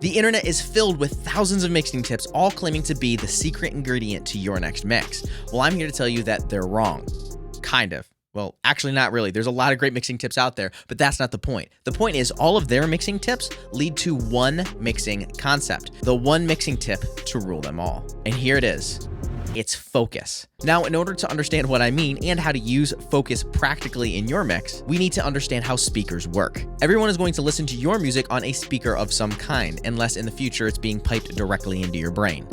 The internet is filled with thousands of mixing tips, all claiming to be the secret ingredient to your next mix. Well, I'm here to tell you that they're wrong. Kind of. Well, actually not really. There's a lot of great mixing tips out there, but that's not the point. The point is all of their mixing tips lead to one mixing concept, the one mixing tip to rule them all. And here it is. It's focus. Now, in order to understand what I mean and how to use focus practically in your mix, we need to understand how speakers work. Everyone is going to listen to your music on a speaker of some kind, unless in the future it's being piped directly into your brain.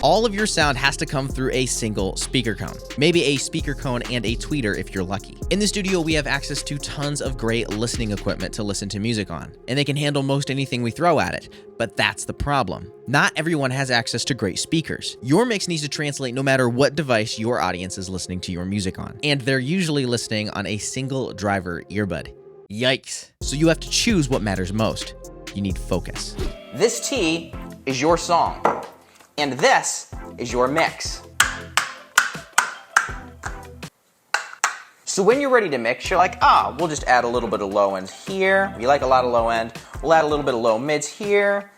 All of your sound has to come through a single speaker cone, maybe a speaker cone and a tweeter if you're lucky. In the studio, we have access to tons of great listening equipment to listen to music on, and they can handle most anything we throw at it. But that's the problem. Not everyone has access to great speakers. Your mix needs to translate no matter what device your audience is listening to your music on, and they're usually listening on a single driver earbud. Yikes. So you have to choose what matters most. You need focus. This T is your song. And this is your mix. So when you're ready to mix, you're like, we'll just add a little bit of low end here. We like a lot of low end. We'll add a little bit of low mids here.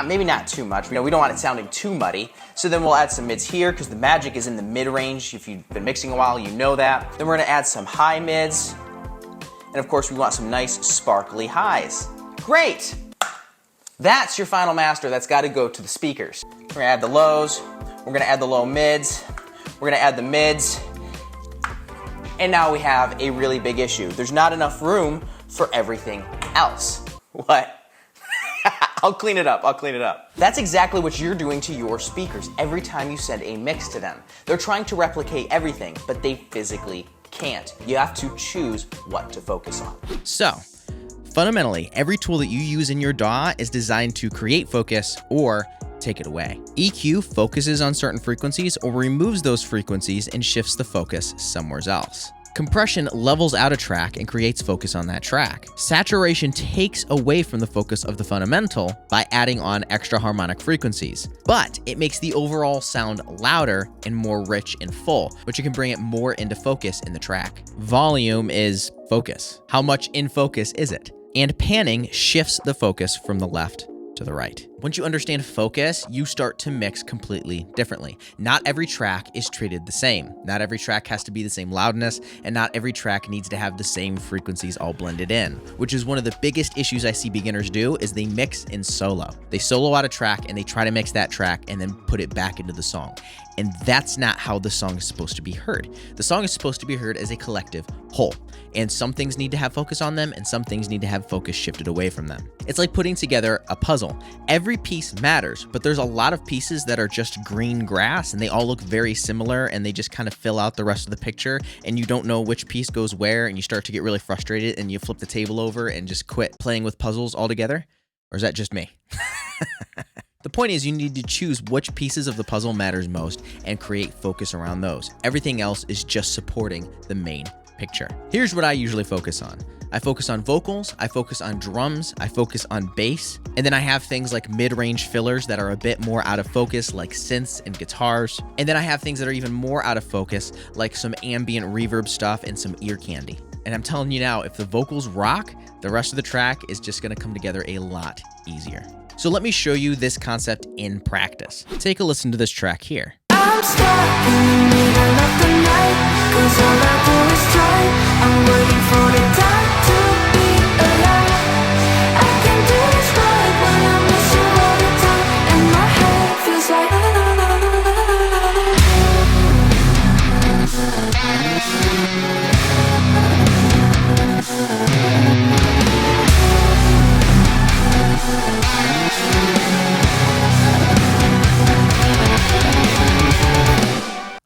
Maybe not too much. We don't want it sounding too muddy. So then we'll add some mids here because the magic is in the mid range. If you've been mixing a while, you know that. Then we're gonna add some high mids. And of course, we want some nice sparkly highs. Great! That's your final master that's got to go to the speakers. We're gonna add the lows, we're gonna add the low mids, we're gonna add the mids, and now we have a really big issue. There's not enough room for everything else. What? I'll clean it up. That's exactly what you're doing to your speakers every time you send a mix to them. They're trying to replicate everything, but they physically can't. You have to choose what to focus on. So, fundamentally, every tool that you use in your DAW is designed to create focus or take it away. EQ focuses on certain frequencies or removes those frequencies and shifts the focus somewhere else. Compression levels out a track and creates focus on that track. Saturation takes away from the focus of the fundamental by adding on extra harmonic frequencies, but it makes the overall sound louder and more rich and full, which can bring it more into focus in the track. Volume is focus. How much in focus is it? And panning shifts the focus from the left to the right. Once you understand focus, you start to mix completely differently. Not every track is treated the same. Not every track has to be the same loudness, and not every track needs to have the same frequencies all blended in, which is one of the biggest issues I see beginners do is they mix in solo. They solo out a track and they try to mix that track and then put it back into the song. And that's not how the song is supposed to be heard. The song is supposed to be heard as a collective whole. And some things need to have focus on them, and some things need to have focus shifted away from them. It's like putting together a puzzle. Every piece matters, but there's a lot of pieces that are just green grass, and they all look very similar, and they just kind of fill out the rest of the picture, and you don't know which piece goes where, and you start to get really frustrated, and you flip the table over and just quit playing with puzzles altogether? Or is that just me? The point is you need to choose which pieces of the puzzle matters most and create focus around those. Everything else is just supporting the main picture. Here's what I usually focus on. I focus on vocals, I focus on drums, I focus on bass, and then I have things like mid-range fillers that are a bit more out of focus, like synths and guitars. And then I have things that are even more out of focus, like some ambient reverb stuff and some ear candy. And I'm telling you now, if the vocals rock, the rest of the track is just gonna come together a lot easier. So let me show you this concept in practice. Take a listen to this track here. I'm stuck in the middle of the night, 'cause all I do is try. I'm waiting for the time to be alive. I can do this right when I miss you all the time, and my head feels like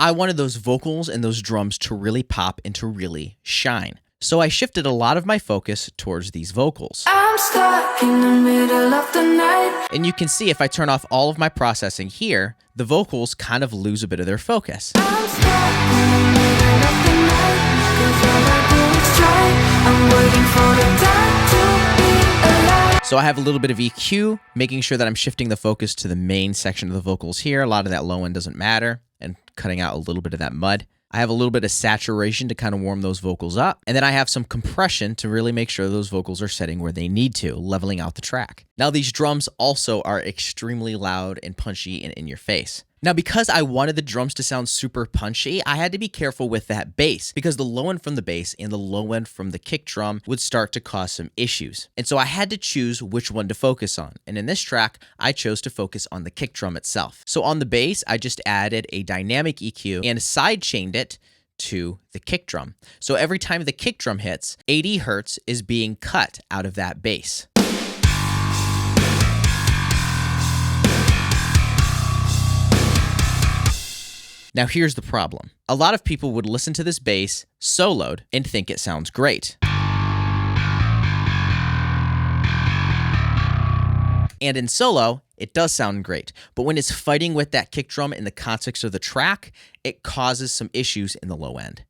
I wanted those vocals and those drums to really pop and to really shine. So I shifted a lot of my focus towards these vocals. I'm stuck in the middle of the night. And you can see if I turn off all of my processing here, the vocals kind of lose a bit of their focus. I'm stuck in the middle of the night, 'cause all I do is try. I'm waiting for the time to be alive. So I have a little bit of EQ, making sure that I'm shifting the focus to the main section of the vocals here. A lot of that low end doesn't matter, and cutting out a little bit of that mud. I have a little bit of saturation to kind of warm those vocals up. And then I have some compression to really make sure those vocals are setting where they need to, leveling out the track. Now, these drums also are extremely loud and punchy and in your face. Now, because I wanted the drums to sound super punchy, I had to be careful with that bass because the low end from the bass and the low end from the kick drum would start to cause some issues. And so I had to choose which one to focus on. And in this track, I chose to focus on the kick drum itself. So on the bass, I just added a dynamic EQ and sidechained it to the kick drum. So every time the kick drum hits, 80 hertz is being cut out of that bass. Now here's the problem. A lot of people would listen to this bass soloed and think it sounds great. And in solo, it does sound great. But when it's fighting with that kick drum in the context of the track, it causes some issues in the low end.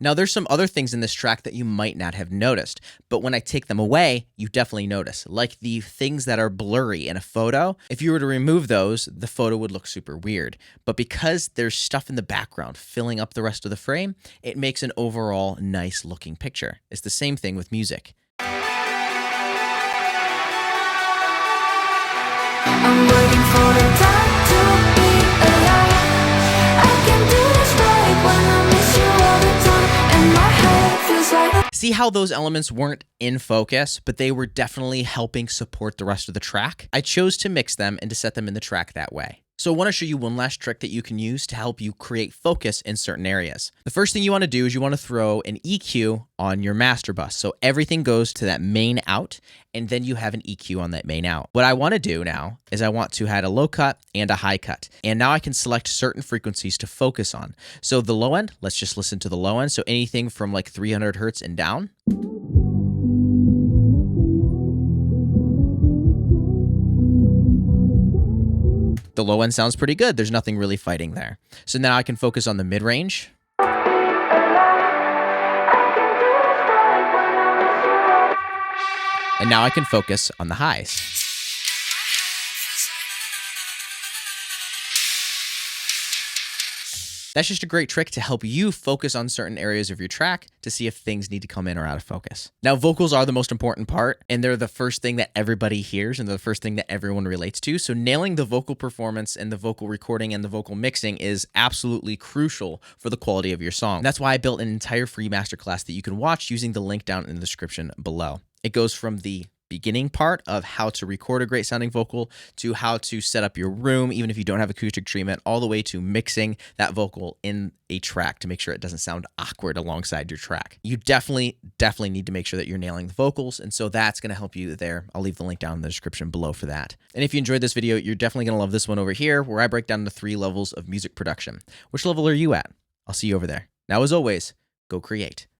Now, there's some other things in this track that you might not have noticed, but when I take them away, you definitely notice, like the things that are blurry in a photo. If you were to remove those, the photo would look super weird. But because there's stuff in the background filling up the rest of the frame, it makes an overall nice looking picture. It's the same thing with music. I'm waiting for the time to be alive. I can do this right when I miss you all the time, and my head feels like See how those elements weren't in focus, but they were definitely helping support the rest of the track? I chose to mix them and to set them in the track that way. So I want to show you one last trick that you can use to help you create focus in certain areas. The first thing you want to do is you want to throw an EQ on your master bus. So everything goes to that main out, and then you have an EQ on that main out. What I want to do now is I want to add a low cut and a high cut. And now I can select certain frequencies to focus on. So the low end, let's just listen to the low end. So anything from like 300 hertz and down. The low end sounds pretty good. There's nothing really fighting there. So now I can focus on the mid-range. And now I can focus on the highs. That's just a great trick to help you focus on certain areas of your track to see if things need to come in or out of focus. Now, vocals are the most important part, and they're the first thing that everybody hears and the first thing that everyone relates to. So nailing the vocal performance and the vocal recording and the vocal mixing is absolutely crucial for the quality of your song. That's why I built an entire free masterclass that you can watch using the link down in the description below. It goes from the beginning part of how to record a great sounding vocal to how to set up your room, even if you don't have acoustic treatment, all the way to mixing that vocal in a track to make sure it doesn't sound awkward alongside your track. You definitely need to make sure that you're nailing the vocals, and so that's going to help you there. I'll leave the link down in the description below for that. And if you enjoyed this video, you're definitely going to love this one over here where I break down the 3 levels of music production. Which level are you at? I'll see you over there. Now, as always, go create.